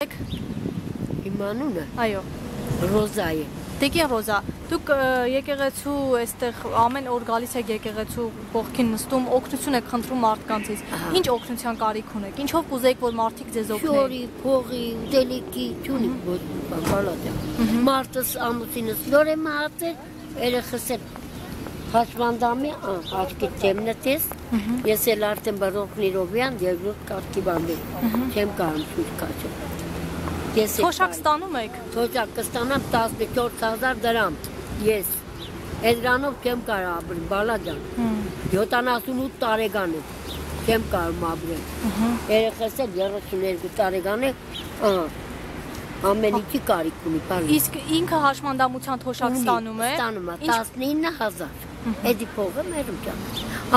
եք։ Իմ անունը Այո։ Ռոզա է։ Տիկին Ռոզա, դուք եկեղեցու այստեղ ամեն օր գալիս եք եկեղեցու կողքին նստում, օգնություն եք խնդրում մարդկանցից։ Ինչ օգնության կարիք ունեք։ Ինչով կուզեիք, որ մարդիկ ձեզ օգնեն։ Շորի, փողի, ուտելիքի, չունի բալատա։ Մարտս ամուսինս նոր է մահացել, երեխս է հաշվանդամի աչքի թեմնտես, ես էլ արդեն բռոքնիրովյան երկրորդ կարգի բամբի, չեմ կարում շուտ կաչել։ Թոշակ ստանում եք։ Թոշակ կստանամ 14,000 դրամ, ես, այդ դրանով չեմ կարող ապրել, բալաջան, 78 տարեկան է, չեմ կարում ապրել, երեխս էլ 32 տարեկան է, ամեն ինչի կարիք ունի, բալի։ Իսկ ինքը հաշմանդամության թոշակ ստանում է։ Ստանում է 19,000, էդի փողը մերում ճան,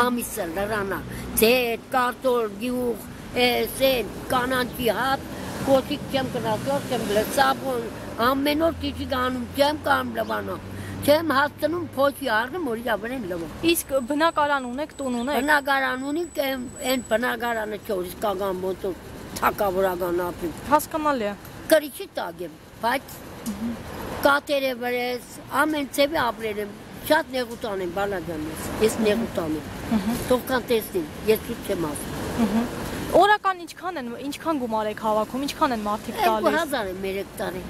ամիսը լրանա, ձետ, կարտոլ, գյուղ, սեն, կանանչի հատ, Կոտիկ չեմ կնասլոր, չեմ լծապոն, ամեն օր կիչի գանում, չեմ կամ լվանով, չեմ հասցնում փոչի առնում, որի ապրեն լվով։ Իսկ բնակարան ունեք, տուն ունեք։ Բնակարան ունիք, են բնակարանը չորիս կագան ոնցով թակավորական ապրին։ Հասկանալի է։ Կրիչի տակ եմ, բայց կատեր է վրես, ամեն ծևի ապրել եմ, շատ նեղուտան եմ, բալաջան ես նեղուտան եմ, թողքան տեսնին, ես սուտ չեմ ասում։ Օրական ինչքան գումար եք հավաքում, ինչքան են մարդիկ տալիս։ 2000 է մեր հեկտարը,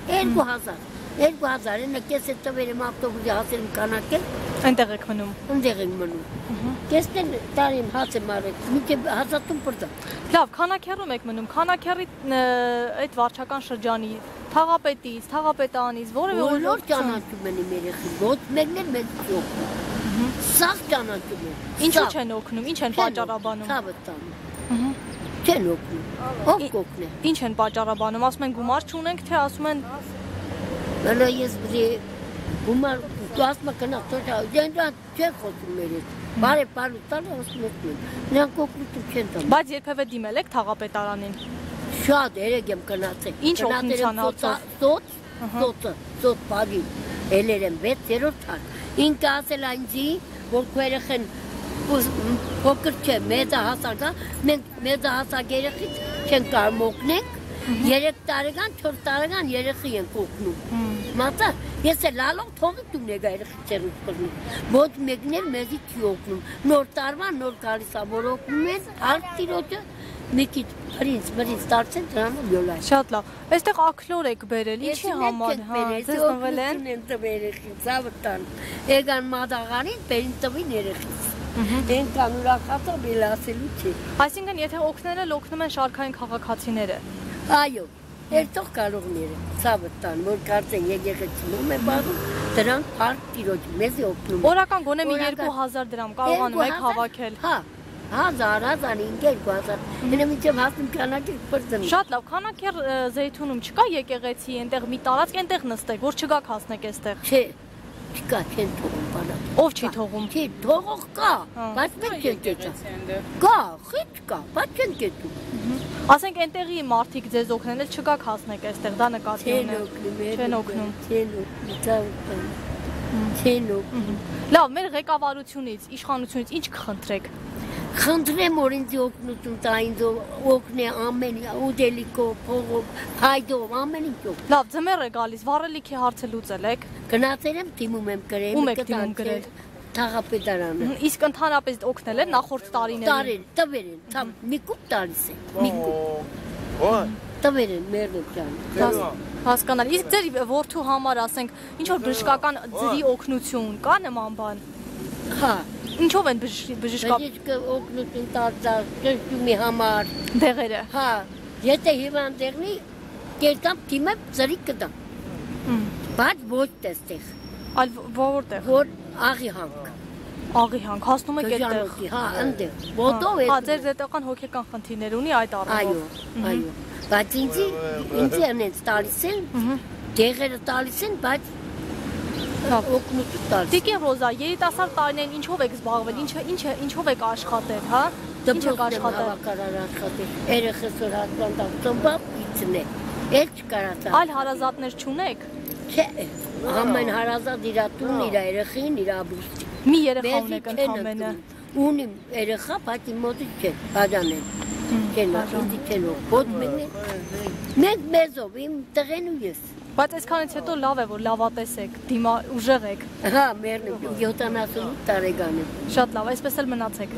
2000 է, կես է տվեր եմ ավտոբուսի հասել եմ կանակել։ Այնտեղ եք մնում։ Ընդեղ ենք մնում։ Կեսն տարի եմ հաց եմ արել, մինչև հազատում պրդա։ Լավ, քանաքեռում եք մնում, քանաքեռի այդ վարչական շրջանի, թաղապետից, թաղապետանից, որևէ Բոլոր ճանաչում են իմ երեխին, ոչ մեկն էլ մեզ օգնում։ Սաղ ճանաչում են։ Ինչու չեն օգնում, ինչ են պատճառաբանում։ Ցավը տանում։ Չեն օգնում, ով կօգնի։ Ինչ են պատճառաբանում, ասում են գումար չունենք, թե ասում են Հələ ես գումար ասում կնա թոշա, դենտան չեն խոսում մեր հետ։ Բարև պարուտալը ասում եք, նրանք օգնություն չեն տանում։ Բայց երբևէ դիմել եք թաղապետարանին։ Շատ երեք եմ գնացել։ Ինչ օգնության հացով։ Սոց բագի, ելեր եմ 6-րդ թար։ Ինքը ասել այնձի, որ քո երեխեն փոքր չէ, մեծահասակ է, մենք մեծահասակ երեխից չենք կարող օգնենք, 3 տարեկան, 4 տարեկան երեխի ենք օգնում։ Մատա, ես էլ լալով թողիկ դունեգ երեխի ծերուց կրնում, ոչ մեկն էլ մեզի չի օգնում, նոր տարվան, նոր գալիս է, որ օգնում են, արդ տիրոջը, մի քիչ բրինց դարձեն դրանով յոլայ։ Շատ լավ, այստեղ ակլոր եք բերել, ինչի համար, ձեզ նվել են։ Ես տվ երեխի, ծավը տան, եգան մադաղանին, բերին տվին երեխից։ Են կան ուրախացա բել ասելու չի։ Այսինքն, եթե օգնել էլ օգնում են շարքային քաղաքացիները։ Այո, երթող կարողները, ցավը տան, որ կարծեն եկեղեցիում է բաղում, դրանք հարկ տիրոջ մեզ է օգնում։ Օրական գոնե մի 2000 դրամ կարողանում եք հավաքել։ Հա, 1000, հենա մինչև հասնում կանակել պրծնում։ Շատ լավ, քանաքեռ Զեյթունում չկա եկեղեցի, այնտեղ մի տարածք, այնտեղ նստեք, որ չգաք հասնեք այստեղ։ Չէ, չկա, չեն թողում բանակ։ Ով չի թողում։ Չի, թողող կա, բայց մենք չեն կեցա։ Կա, խիչ կա, բայց չեն կեցում։ Ասենք այնտեղի մարդիկ ձեզ օգնել էլ չգաք հասնեք այստեղ, դա նկատի ունեմ։ Չեն օգնում։ Չեն օգնում։ Լավ, մեր ղեկավարությունից, իշխանությունից ինչ կխնդրեք։ Խնդրեմ, որ ինձ օգնություն տա, ինձ օգնի ամեն ուտելիքով, փողով, հայդով, ամեն ինչով։ Լավ, ձմեռ է գալիս, վառելիքի հարցը լուծել եք։ Գնացել եմ, դիմում եմ գրել։ Ում եք դիմում գրել։ Թաղապետարանը։ Իսկ ընդհանրապես օգնել են նախորդ տարիներին։ Տարին, տվեր են, մի կուպ տալիս է, մի կուպ։ Տվեր են, մերնոք ջան։ Հասկանալի։ Իսկ ձեր որդու համար, ասենք, ինչ որ բժշկական ձրի օգնություն կա նման բան։ Հա։ Ինչով են բժշկական օգնություն տալիս, ճշտումի համար։ դեղերը։ Հա, եթե հիվանդ եղնի, կերտամ թիմը ծրի կտամ։ Բայց ոչ տեստեղ։ Այլ որտեղ։ Որ աղի հանք։ Աղի հանք, հասնում եք այդտեղ։ Հա, ընդեղ։ Ոտով է։ Հա, ձեր դետական հոգեկան խնդիրներ ունի այդ առումով։ Այո։ Բայց ինձ անենց տալիս են, դեղերը տալիս են, բայց օգնություն տալիս։ Տիկին Ռոզա, երիտասարդ տարիներին ինչով եք զբաղվել, ինչով եք աշխատել, հա։ Ինչ եք աշխատել։ Դպրոցի աշխատել։ Երեխս որ հատվանդավ ծնվավ, իցն է։ Էլ չկարացա։ Այլ հարազատներ չունեք։ Չէ, ամեն հարազատ իր տուն, իր երեխին, իր ամուսին։ Մի երեխա ունեք ընդամենը։ Ունիմ երեխա, բայց իմ մոտից չէ, բաժանել։ Կենա, ինձ կենող, ոտ մենք մեզով, իմ տղեն ու ես։ Բայց այսքանից հետո լավ է, որ լավատես եք, ուժեղ եք։ Հա, մերն 78 տարեկան եմ։ Շատ լավ, այսպես էլ մնացեք։